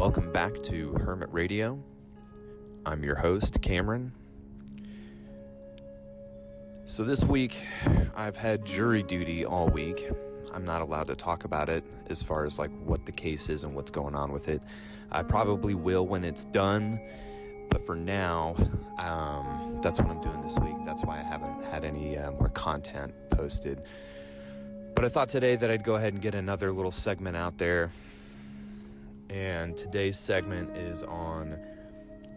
Welcome back to Hermit Radio. I'm your host, Cameron. So this week, I've had jury duty all week. I'm not allowed to talk about it as far as like what the case is and what's going on with it. I probably will when it's done, but for now, that's what I'm doing this week. That's why I haven't had any more content posted. But I thought today that I'd go ahead and get another little segment out there. And today's segment is on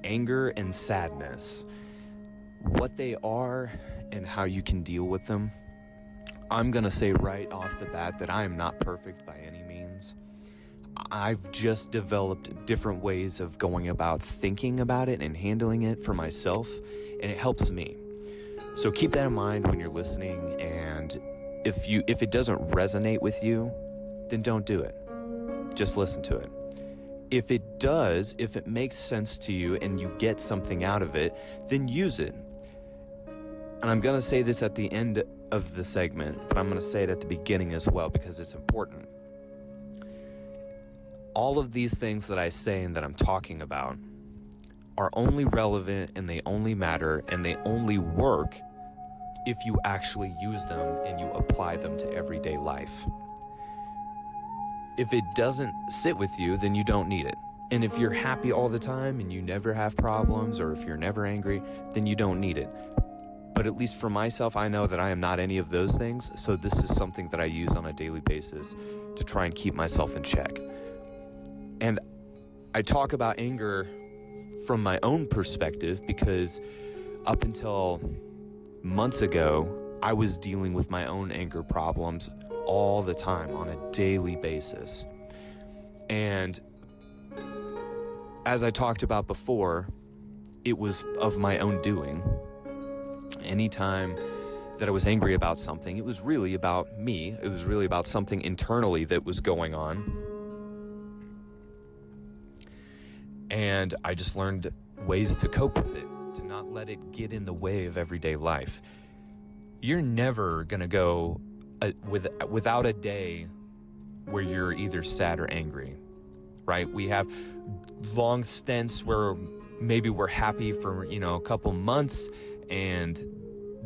anger and sadness, what they are and how you can deal with them. I'm going to say right off the bat that I am not perfect by any means. I've just developed different ways of going about thinking about it and handling it for myself, and it helps me. So keep that in mind when you're listening, and if it doesn't resonate with you, then don't do it. Just listen to it. If it does, if it makes sense to you and you get something out of it, then use it. And I'm going to say this at the end of the segment, but I'm going to say it at the beginning as well because it's important. All of these things that I say and that I'm talking about are only relevant and they only matter and they only work if you actually use them and you apply them to everyday life. If it doesn't sit with you, then you don't need it. And if you're happy all the time and you never have problems, or if you're never angry, then you don't need it. But at least for myself, I know that I am not any of those things, so this is something that I use on a daily basis to try and keep myself in check. And I talk about anger from my own perspective because up until months ago, I was dealing with my own anger problems all the time on a daily basis. And as I talked about before, it was of my own doing. Anytime that I was angry about something, it was really about me. It was really about something internally that was going on. And I just learned ways to cope with it, to not let it get in the way of everyday life. You're never going to go without a day where you're either sad or angry, right? We have long stints where maybe we're happy for, a couple months, and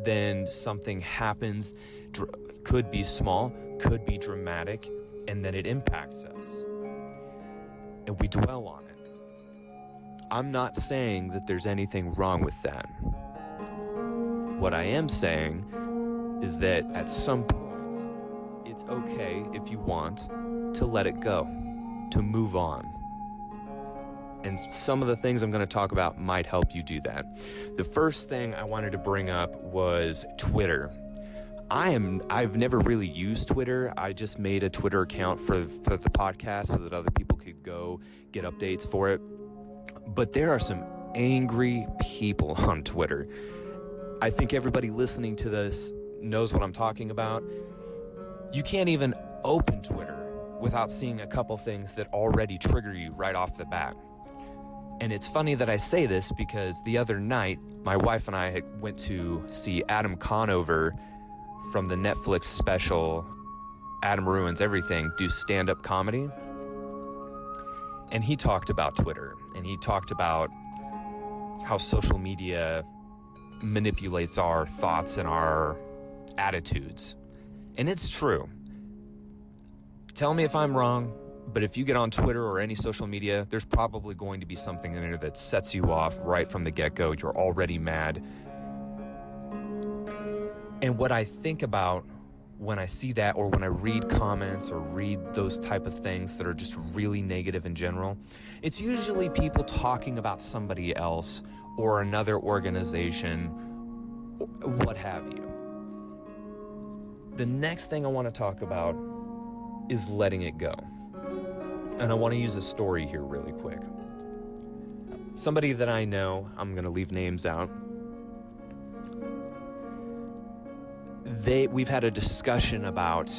then something happens, could be small, could be dramatic, and then it impacts us. And we dwell on it. I'm not saying that there's anything wrong with that. What I am saying is that at some point, it's okay if you want to let it go, to move on. And some of the things I'm going to talk about might help you do that. The first thing I wanted to bring up was Twitter. I've never really used Twitter. I just made a Twitter account for the podcast so that other people could go get updates for it. But there are some angry people on Twitter. I think everybody listening to this knows what I'm talking about. You can't even open Twitter without seeing a couple things that already trigger you right off the bat. And it's funny that I say this because the other night, my wife and I went to see Adam Conover from the Netflix special Adam Ruins Everything do stand-up comedy. And he talked about Twitter, and he talked about how social media manipulates our thoughts and our attitudes. And it's true. Tell me if I'm wrong, but if you get on Twitter or any social media, there's probably going to be something in there that sets you off right from the get-go. You're already mad. And what I think about when I see that, or when I read comments or read those type of things that are just really negative in general, it's usually people talking about somebody else or another organization, what have you. The next thing I want to talk about is letting it go. And I want to use a story here really quick. Somebody that I know, I'm going to leave names out. We've had a discussion about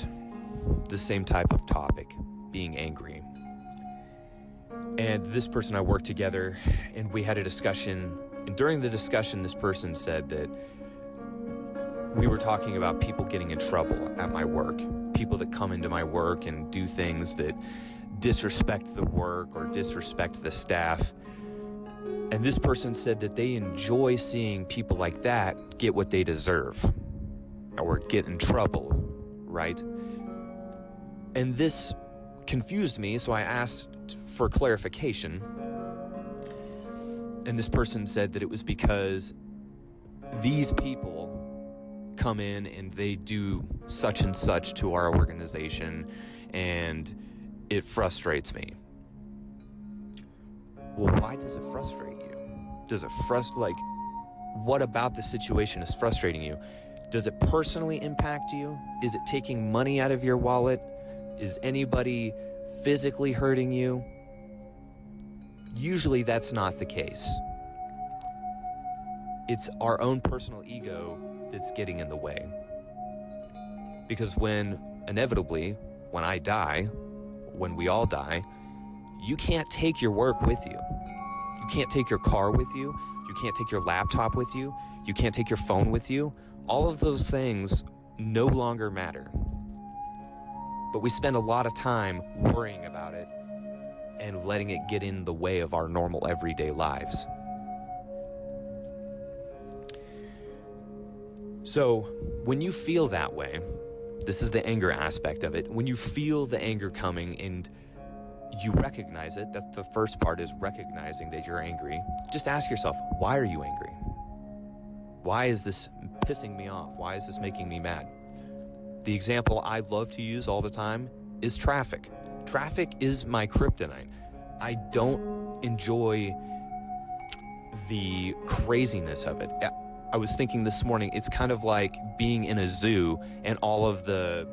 the same type of topic, being angry. And this person and I worked together, and we had a discussion. And during the discussion, this person said that we were talking about people getting in trouble at my work, people that come into my work and do things that disrespect the work or disrespect the staff. And this person said that they enjoy seeing people like that get what they deserve or get in trouble, right? And this confused me, so I asked for clarification. And this person said that it was because these people come in and they do such and such to our organization, and it frustrates me. Well, why does it frustrate you? Does it what about the situation is frustrating you? Does it personally impact you? Is it taking money out of your wallet? Is anybody physically hurting you? Usually that's not the case. It's our own personal ego that's getting in the way. Because inevitably, when I die, when we all die, you can't take your work with you. You can't take your car with you. You can't take your laptop with you. You can't take your phone with you. All of those things no longer matter. But we spend a lot of time worrying about it and letting it get in the way of our normal everyday lives. So when you feel that way, this is the anger aspect of it. When you feel the anger coming and you recognize it, that's the first part, is recognizing that you're angry. Just ask yourself, why are you angry? Why is this pissing me off? Why is this making me mad? The example I love to use all the time is traffic. Traffic is my kryptonite. I don't enjoy the craziness of it. I was thinking this morning, it's kind of like being in a zoo and all of the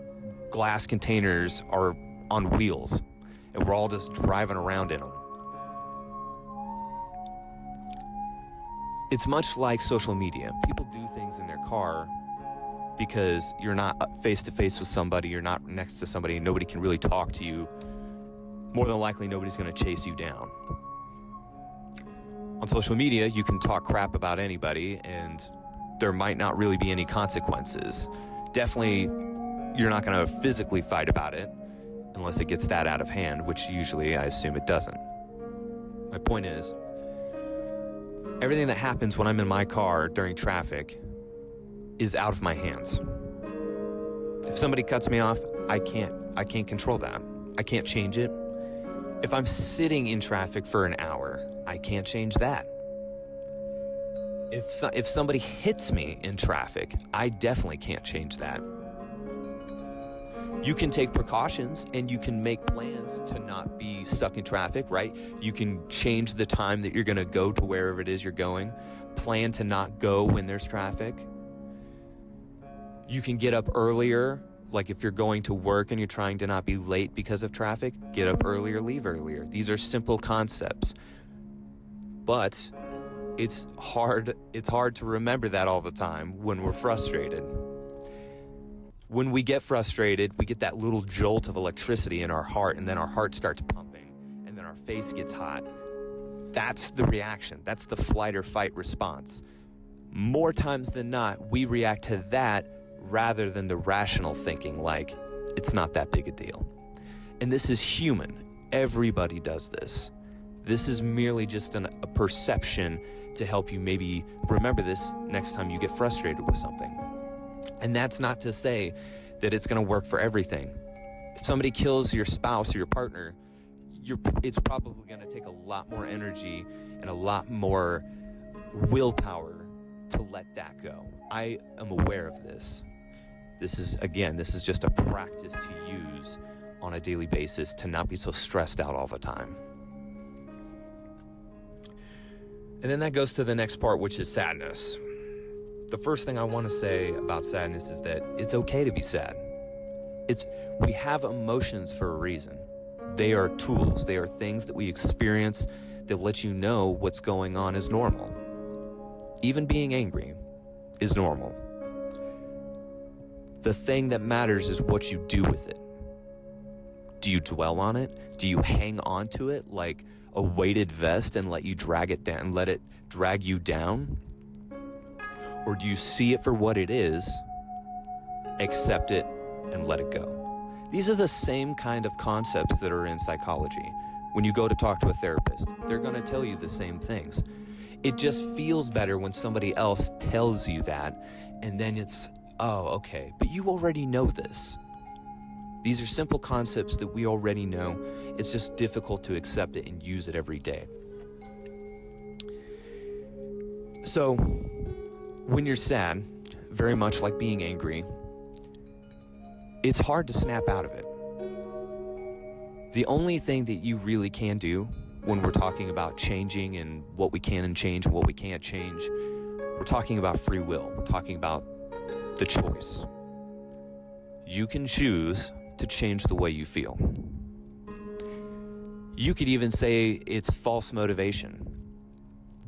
glass containers are on wheels and we're all just driving around in them. It's much like social media. People do things in their car because you're not face to face with somebody, you're not next to somebody, and nobody can really talk to you. More than likely, nobody's going to chase you down. On social media, you can talk crap about anybody, and there might not really be any consequences. Definitely, you're not going to physically fight about it unless it gets that out of hand, which usually I assume it doesn't. My point is, everything that happens when I'm in my car during traffic is out of my hands. If somebody cuts me off, I can't control that. I can't change it. If I'm sitting in traffic for an hour, I can't change that. If somebody hits me in traffic, I definitely can't change that. You can take precautions and you can make plans to not be stuck in traffic, right? You can change the time that you're going to go to wherever it is you're going. Plan to not go when there's traffic. You can get up earlier, like if you're going to work and you're trying to not be late because of traffic, get up earlier, leave earlier. These are simple concepts. But it's hard to remember that all the time when we're frustrated. When we get frustrated, we get that little jolt of electricity in our heart, and then our heart starts pumping, and then our face gets hot. That's the reaction. That's the flight or fight response. More times than not, we react to that rather than the rational thinking, like, it's not that big a deal. And this is human. Everybody does this. This is merely just a perception to help you maybe remember this next time you get frustrated with something. And that's not to say that it's going to work for everything. If somebody kills your spouse or your partner, it's probably going to take a lot more energy and a lot more willpower to let that go. I am aware of this. This is just a practice to use on a daily basis to not be so stressed out all the time. And then that goes to the next part, which is sadness. The first thing I want to say about sadness is that it's okay to be sad. We have emotions for a reason. They are tools. They are things that we experience that let you know what's going on is normal. Even being angry is normal. The thing that matters is what you do with it. Do you dwell on it? Do you hang on to it like a weighted vest and let you drag it down, let it drag you down? Or do you see it for what it is, accept it, and let it go? These are the same kind of concepts that are in psychology. When you go to talk to a therapist, they're going to tell you the same things. It just feels better when somebody else tells you that, and then it's, oh, okay, but you already know this. These are simple concepts that we already know. It's just difficult to accept it and use it every day. So, when you're sad, very much like being angry, it's hard to snap out of it. The only thing that you really can do when we're talking about changing and what we can and change and what we can't change, we're talking about free will. We're talking about the choice. You can choose to change the way you feel. You could even say it's false motivation.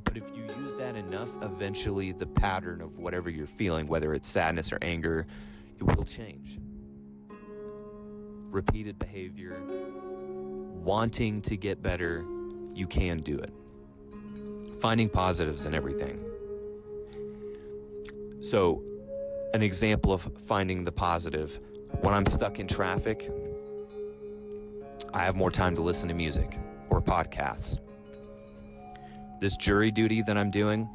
But if you use that enough, eventually the pattern of whatever you're feeling, whether it's sadness or anger, it will change. Repeated behavior, wanting to get better, you can do it. Finding positives in everything. So, an example of finding the positive, when I'm stuck in traffic, I have more time to listen to music or podcasts. This jury duty that I'm doing,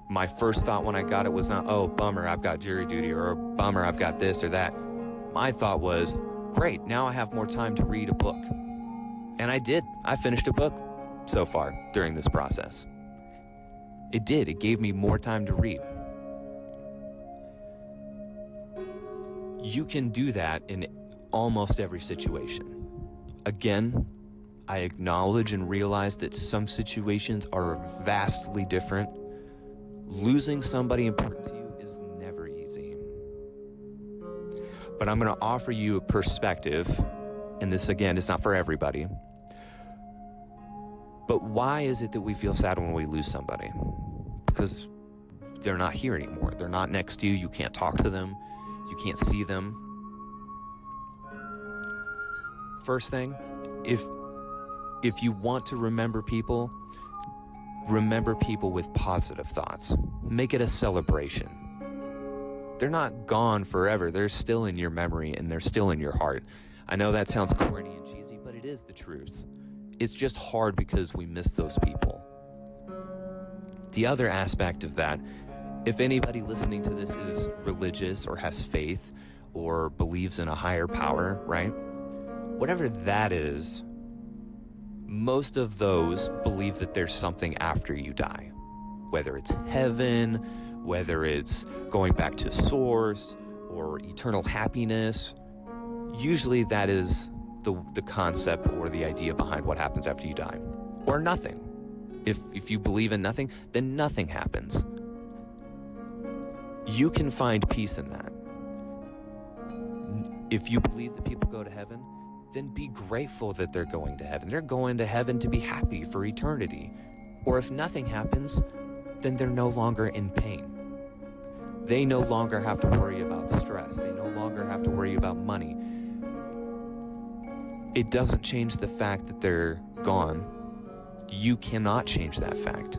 my first thought when I got it was not, oh, bummer, I've got jury duty, or bummer, I've got this or that. My thought was, great, now I have more time to read a book. And I did. I finished a book so far during this process. It did. It gave me more time to read. You can do that in almost every situation. Again, I acknowledge and realize that some situations are vastly different. Losing somebody important to you is never easy. But I'm going to offer you a perspective, and this, again, is not for everybody. But why is it that we feel sad when we lose somebody? Because they're not here anymore. They're not next to you. You can't talk to them. You can't see them. First thing, if you want to remember people with positive thoughts. Make it a celebration. They're not gone forever. They're still in your memory and they're still in your heart. I know that sounds corny and cheesy, but it is the truth. It's just hard because we miss those people. The other aspect of that, if anybody listening to this is religious or has faith or believes in a higher power, right? Whatever that is, most of those believe that there's something after you die. Whether it's heaven, whether it's going back to source or eternal happiness, usually that is the concept or the idea behind what happens after you die. Or nothing. If you believe in nothing, then nothing happens. You can find peace in that. If you believe that people go to heaven, then be grateful that they're going to heaven. They're going to heaven to be happy for eternity. Or if nothing happens, then they're no longer in pain. They no longer have to worry about stress. They no longer have to worry about money. It doesn't change the fact that they're gone. You cannot change that fact.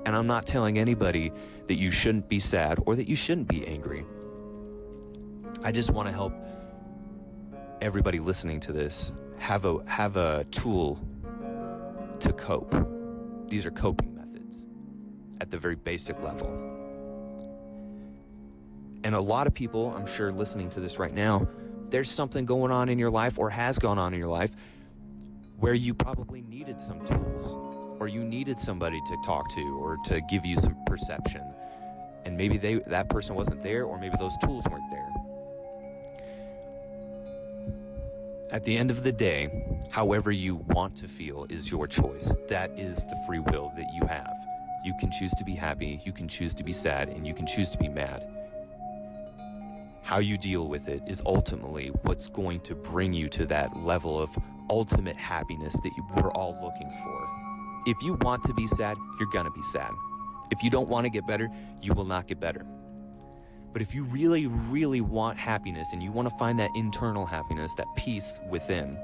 And I'm not telling anybody that you shouldn't be sad or that you shouldn't be angry. I just want to help everybody listening to this have a tool to cope. These are coping methods at the very basic level. And a lot of people, I'm sure listening to this right now, there's something going on in your life or has gone on in your life where you probably needed some tools or you needed somebody to talk to or to give you some perception. And maybe that person wasn't there, or maybe those tools weren't there. At the end of the day, however you want to feel is your choice. That is the free will that you have. You can choose to be happy, you can choose to be sad, and you can choose to be mad. How you deal with it is ultimately what's going to bring you to that level of ultimate happiness that we're all looking for. If you want to be sad, you're going to be sad. If you don't want to get better, you will not get better. But if you really, really want happiness and you want to find that internal happiness, that peace within,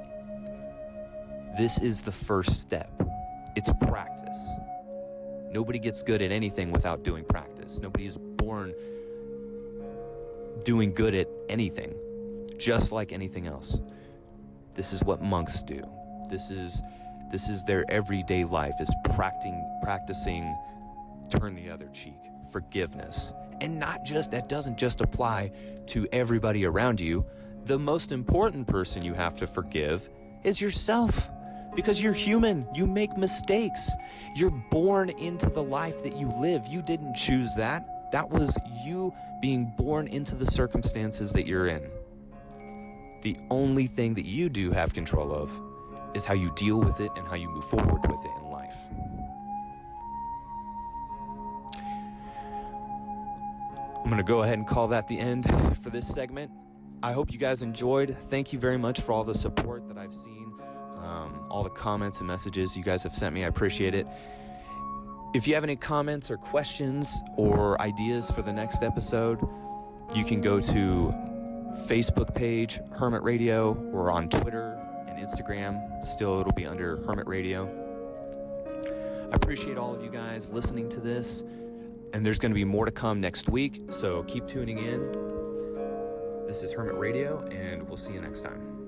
this is the first step. It's practice. Nobody gets good at anything without doing practice. Nobody is born doing good at anything. just like anything else. This is what monks do. This is their everyday life, is practicing turn the other cheek, forgiveness. And that doesn't just apply to everybody around you. The most important person you have to forgive is yourself, because you're human. You make mistakes. You're born into the life that you live. You didn't choose that. That was you being born into the circumstances that you're in. The only thing that you do have control of is how you deal with it and how you move forward with it in life. I'm going to go ahead and call that the end for this segment. I hope you guys enjoyed. Thank you very much for all the support that I've seen, all the comments and messages you guys have sent me. I appreciate it. If you have any comments or questions or ideas for the next episode, you can go to Facebook page, Hermit Radio, or on Twitter and Instagram. Still, it'll be under Hermit Radio. I appreciate all of you guys listening to this, and there's going to be more to come next week, so keep tuning in. This is Hermit Radio, and we'll see you next time.